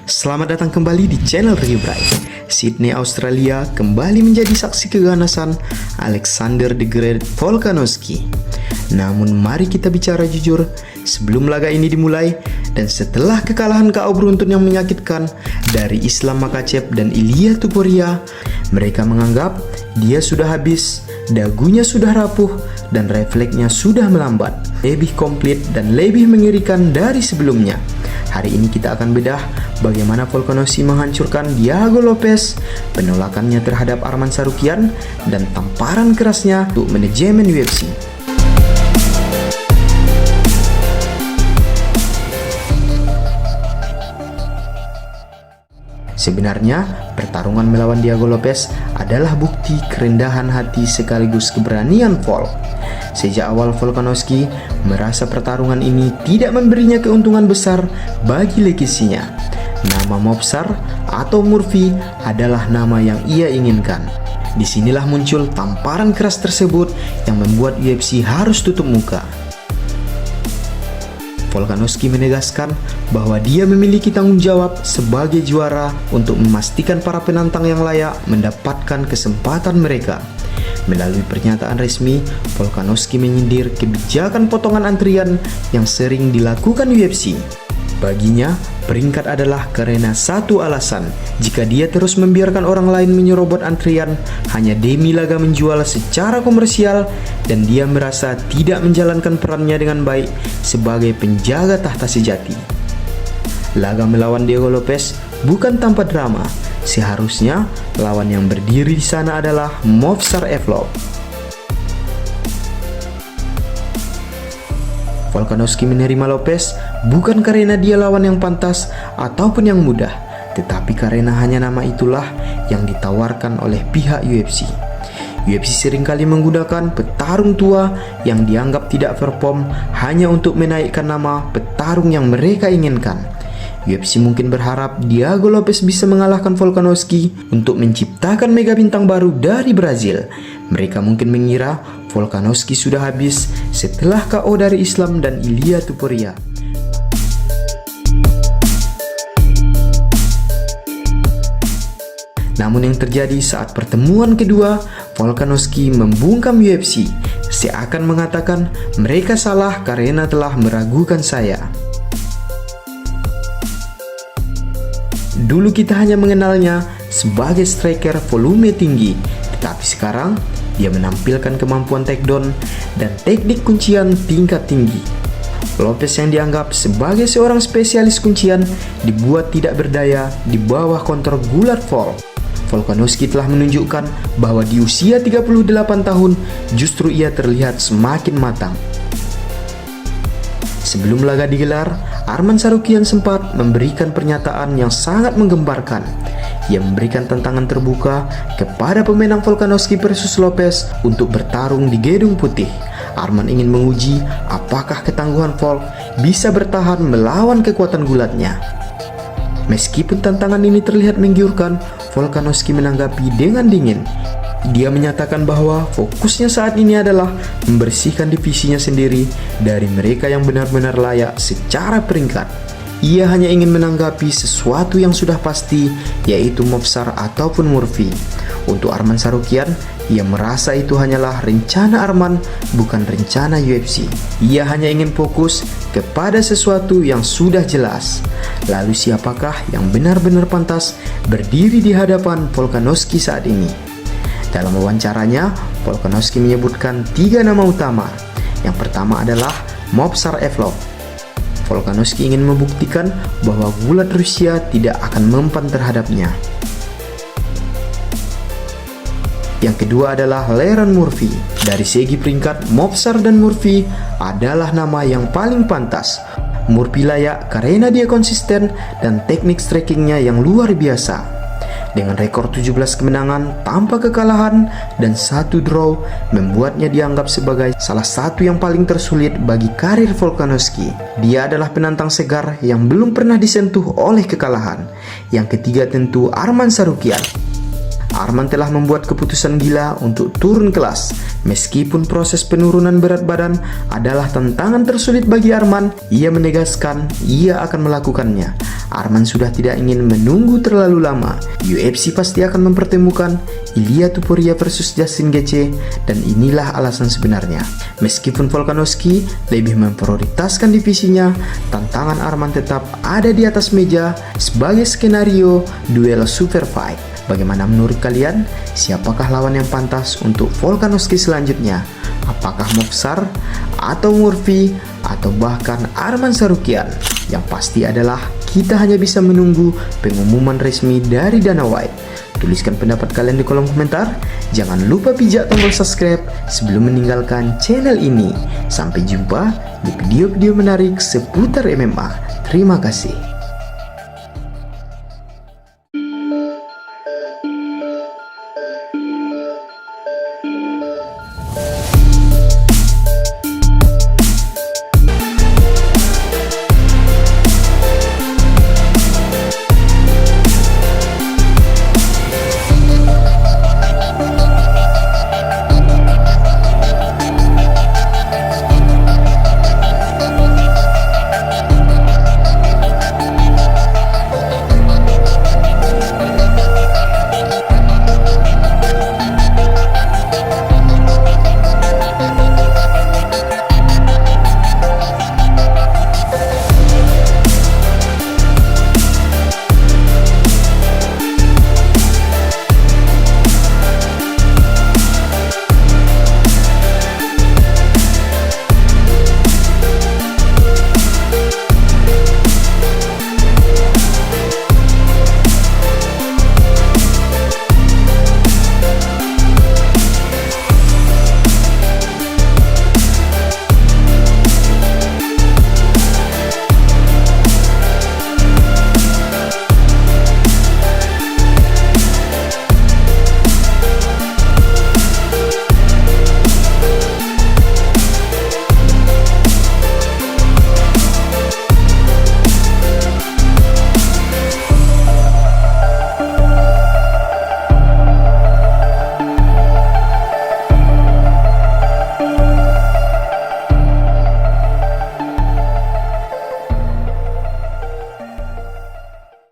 Selamat datang kembali di channel Review Bright. Sydney, Australia kembali menjadi saksi keganasan Alexander the Great Volkanovski. Namun mari kita bicara jujur, sebelum laga ini dimulai dan setelah kekalahan KO beruntun yang menyakitkan dari Islam Makhachev dan Ilia Topuria, mereka menganggap dia sudah habis, dagunya sudah rapuh, dan refleksnya sudah melambat, lebih komplit dan lebih mengerikan dari sebelumnya. Hari ini kita akan bedah bagaimana Volkanovski menghancurkan Diego Lopes, penolakannya terhadap Arman Tsarukyan, dan tamparan kerasnya untuk manajemen UFC. Sebenarnya, pertarungan melawan Diego Lopes adalah bukti kerendahan hati sekaligus keberanian Vol. Sejak awal Volkanovski merasa pertarungan ini tidak memberinya keuntungan besar bagi legasinya. Nama Movsar atau Murphy adalah nama yang ia inginkan. Disinilah muncul tamparan keras tersebut yang membuat UFC harus tutup muka. Volkanovski menegaskan bahwa dia memiliki tanggung jawab sebagai juara untuk memastikan para penantang yang layak mendapatkan kesempatan mereka. Melalui pernyataan resmi, Volkanovski menyindir kebijakan potongan antrian yang sering dilakukan UFC. Baginya, peringkat adalah karena satu alasan. Jika dia terus membiarkan orang lain menyerobot antrian hanya demi laga menjual secara komersial, dan dia merasa tidak menjalankan perannya dengan baik sebagai penjaga tahta sejati. Laga melawan Diego Lopes bukan tanpa drama. Seharusnya lawan yang berdiri di sana adalah Movsar Evloev. Volkanovski menerima Lopes bukan karena dia lawan yang pantas ataupun yang mudah, tetapi karena hanya nama itulah yang ditawarkan oleh pihak UFC. UFC seringkali menggunakan petarung tua yang dianggap tidak perform hanya untuk menaikkan nama petarung yang mereka inginkan. UFC mungkin berharap Diego Lopes bisa mengalahkan Volkanovski untuk menciptakan mega bintang baru dari Brazil. Mereka mungkin mengira Volkanovski sudah habis setelah KO dari Islam dan Ilia Topuria. Namun yang terjadi saat pertemuan kedua, Volkanovski membungkam UFC, seakan mengatakan mereka salah karena telah meragukan saya. Dulu kita hanya mengenalnya sebagai striker volume tinggi, tetapi sekarang dia menampilkan kemampuan takedown dan teknik kuncian tingkat tinggi. Lopes yang dianggap sebagai seorang spesialis kuncian dibuat tidak berdaya di bawah kontrol gulat Vol. Volkanovski telah menunjukkan bahwa di usia 38 tahun justru ia terlihat semakin matang. Sebelum laga digelar, Arman Tsarukyan sempat memberikan pernyataan yang sangat menggemparkan. Ia memberikan tantangan terbuka kepada pemenang Volkanovski versus Lopes untuk bertarung di Gedung Putih. Arman ingin menguji apakah ketangguhan Vol bisa bertahan melawan kekuatan gulatnya. Meskipun tantangan ini terlihat menggiurkan, Volkanovski menanggapi dengan dingin. Dia menyatakan bahwa fokusnya saat ini adalah membersihkan divisinya sendiri dari mereka yang benar-benar layak secara peringkat. Ia hanya ingin menanggapi sesuatu yang sudah pasti, yaitu Movsar ataupun Murphy. Untuk Arman Tsarukyan, ia merasa itu hanyalah rencana Arman, bukan rencana UFC. Ia hanya ingin fokus kepada sesuatu yang sudah jelas. Lalu siapakah yang benar-benar pantas berdiri di hadapan Volkanovski saat ini? Dalam wawancaranya, Volkanovski menyebutkan 3 nama utama. Yang pertama adalah Movsar Evloev. Volkanovski ingin membuktikan bahwa gulat Rusia tidak akan mempan terhadapnya. Yang kedua adalah Lerone Murphy. Dari segi peringkat, Movsar dan Murphy adalah nama yang paling pantas. Murphy layak karena dia konsisten dan teknik strikingnya yang luar biasa. Dengan rekor 17 kemenangan tanpa kekalahan dan 1 draw, membuatnya dianggap sebagai salah satu yang paling tersulit bagi karir Volkanovski. Dia adalah penantang segar yang belum pernah disentuh oleh kekalahan. Yang ketiga tentu Arman Tsarukyan. Arman telah membuat keputusan gila untuk turun kelas. Meskipun proses penurunan berat badan adalah tantangan tersulit bagi Arman, ia menegaskan ia akan melakukannya. Arman sudah tidak ingin menunggu terlalu lama. UFC pasti akan mempertemukan Ilia Topuria versus Justin Gaethje, dan inilah alasan sebenarnya. Meskipun Volkanovski lebih memprioritaskan divisinya, tantangan Arman tetap ada di atas meja sebagai skenario duel super fight. Bagaimana menurut kalian? Siapakah lawan yang pantas untuk Volkanovski selanjutnya? Apakah Movsar atau Murphy atau bahkan Arman Tsarukyan? Yang pasti adalah kita hanya bisa menunggu pengumuman resmi dari Dana White. Tuliskan pendapat kalian di kolom komentar. Jangan lupa pijak tombol subscribe sebelum meninggalkan channel ini. Sampai jumpa di video-video menarik seputar MMA. Terima kasih.